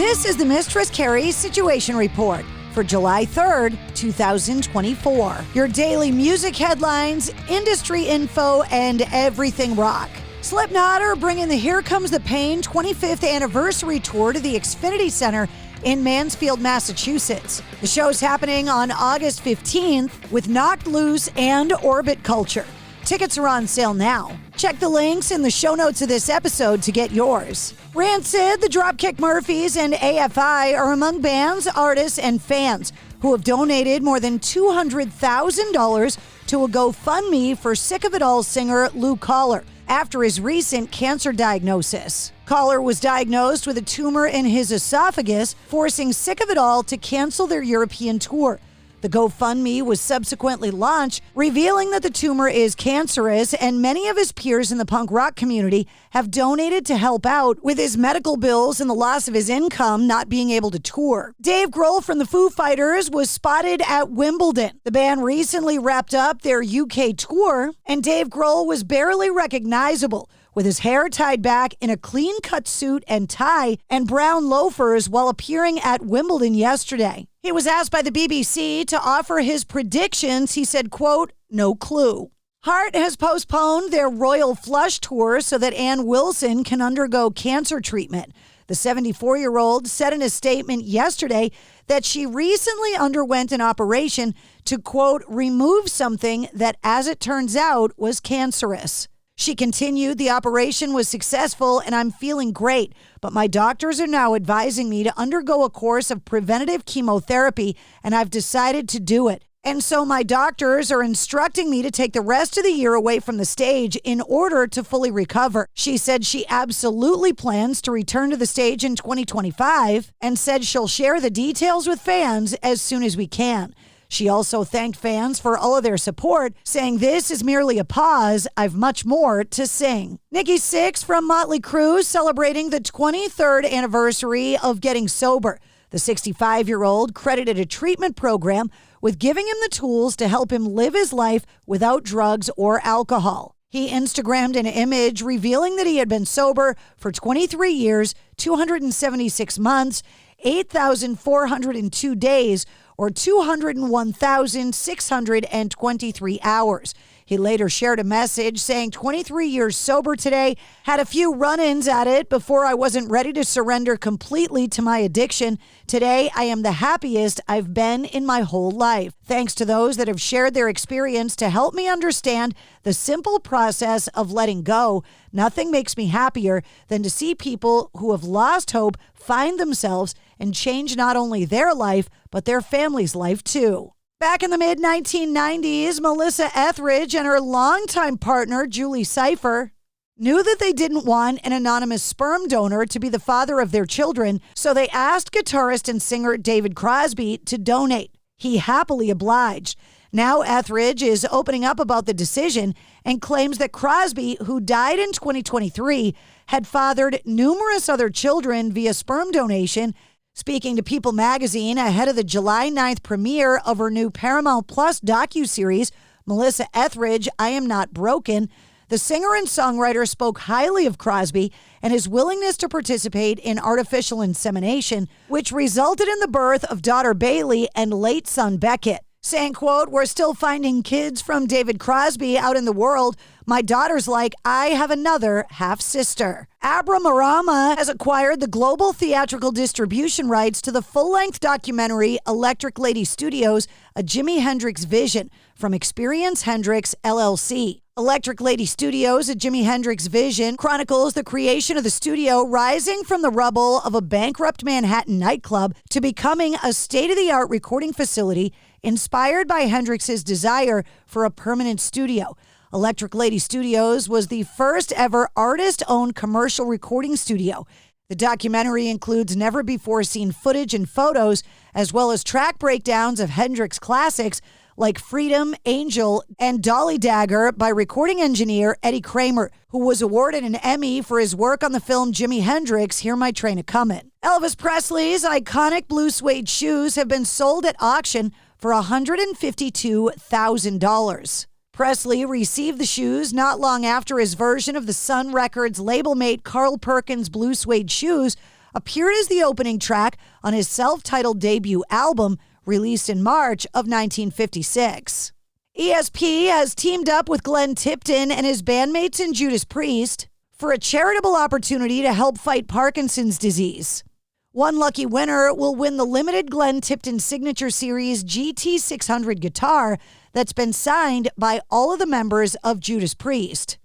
This is the Mistress Carrie Situation Report for July 3rd, 2024. Your daily music headlines, industry info, and everything rock. Slipknot are bringing the Here Comes the Pain 25th anniversary tour to the Xfinity Center in Mansfield, Massachusetts. The show's happening on August 15th with Knocked Loose and Orbit Culture. Tickets are on sale now. Check the links in the show notes of this episode to get yours. Rancid, the Dropkick Murphys, and AFI are among bands, artists, and fans who have donated more than $200,000 to a GoFundMe for Sick of It All singer Lou Collar after his recent cancer diagnosis. Collar was diagnosed with a tumor in his esophagus, forcing Sick of It All to cancel their European tour. The GoFundMe was subsequently launched, revealing that the tumor is cancerous, and many of his peers in the punk rock community have donated to help out with his medical bills and the loss of his income not being able to tour. Dave Grohl from the Foo Fighters was spotted at Wimbledon. The band recently wrapped up their UK tour, and Dave Grohl was barely recognizable, with his hair tied back in a clean-cut suit and tie and brown loafers while appearing at Wimbledon yesterday. He was asked by the BBC to offer his predictions. He said, quote, "No clue." Heart has postponed their Royal Flush tour so that Ann Wilson can undergo cancer treatment. The 74-year-old said in a statement yesterday that she recently underwent an operation to, quote, "remove something that, as it turns out, was cancerous." She continued, "The operation was successful and I'm feeling great, but my doctors are now advising me to undergo a course of preventative chemotherapy and I've decided to do it. And so my doctors are instructing me to take the rest of the year away from the stage in order to fully recover." She said she absolutely plans to return to the stage in 2025 and said she'll share the details with fans as soon as we can. She also thanked fans for all of their support, saying, "This is merely a pause. I've much more to sing." Nikki Sixx from Motley Crue celebrating the 23rd anniversary of getting sober. The 65-year-old credited a treatment program with giving him the tools to help him live his life without drugs or alcohol. He Instagrammed an image revealing that he had been sober for 23 years, 276 months, 8,402 days, or 201,623 hours. He later shared a message saying, 23 years sober today, had a few run-ins at it before I wasn't ready to surrender completely to my addiction. Today, I am the happiest I've been in my whole life. Thanks to those that have shared their experience to help me understand the simple process of letting go. Nothing makes me happier than to see people who have lost hope find themselves and change not only their life, but their family's life too. Back in the mid-1990s, Melissa Etheridge and her longtime partner, Julie Cypher, knew that they didn't want an anonymous sperm donor to be the father of their children, so they asked guitarist and singer David Crosby to donate. He happily obliged. Now Etheridge is opening up about the decision and claims that Crosby, who died in 2023, had fathered numerous other children via sperm donation. Speaking to People magazine ahead of the July 9th premiere of her new Paramount Plus docuseries, Melissa Etheridge, I Am Not Broken, the singer and songwriter spoke highly of Crosby and his willingness to participate in artificial insemination, which resulted in the birth of daughter Bailey and late son Beckett. Saying, quote, "We're still finding kids from David Crosby out in the world. My daughter's like, I have another half-sister." Abra Marama has acquired the global theatrical distribution rights to the full-length documentary Electric Lady Studios, A Jimi Hendrix Vision from Experience Hendrix, LLC. Electric Lady Studios, A Jimi Hendrix Vision, chronicles the creation of the studio rising from the rubble of a bankrupt Manhattan nightclub to becoming a state-of-the-art recording facility inspired by Hendrix's desire for a permanent studio. Electric Lady Studios was the first ever artist-owned commercial recording studio. The documentary includes never-before-seen footage and photos, as well as track breakdowns of Hendrix classics like Freedom, Angel, and Dolly Dagger by recording engineer Eddie Kramer, who was awarded an Emmy for his work on the film Jimi Hendrix, Hear My Train A-Comin'. Elvis Presley's iconic blue suede shoes have been sold at auction for $152,000. Presley received the shoes not long after his version of the Sun Records label mate Carl Perkins' blue suede shoes appeared as the opening track on his self-titled debut album released in March of 1956. ESP has teamed up with Glenn Tipton and his bandmates in Judas Priest for a charitable opportunity to help fight Parkinson's disease. One lucky winner will win the limited Glenn Tipton Signature Series GT600 guitar that's been signed by all of the members of Judas Priest.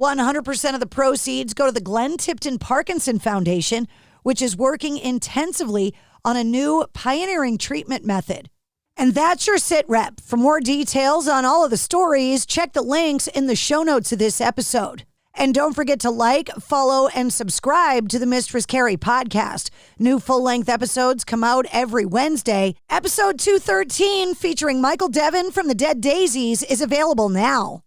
100% of the proceeds go to the Glenn Tipton Parkinson Foundation, which is working intensively on a new pioneering treatment method. And that's your sit rep. For more details on all of the stories, check the links in the show notes of this episode. And don't forget to like, follow, and subscribe to the Mistress Carrie Podcast. New full-length episodes come out every Wednesday. Episode 213, featuring Michael Devin from the Dead Daisies, is available now.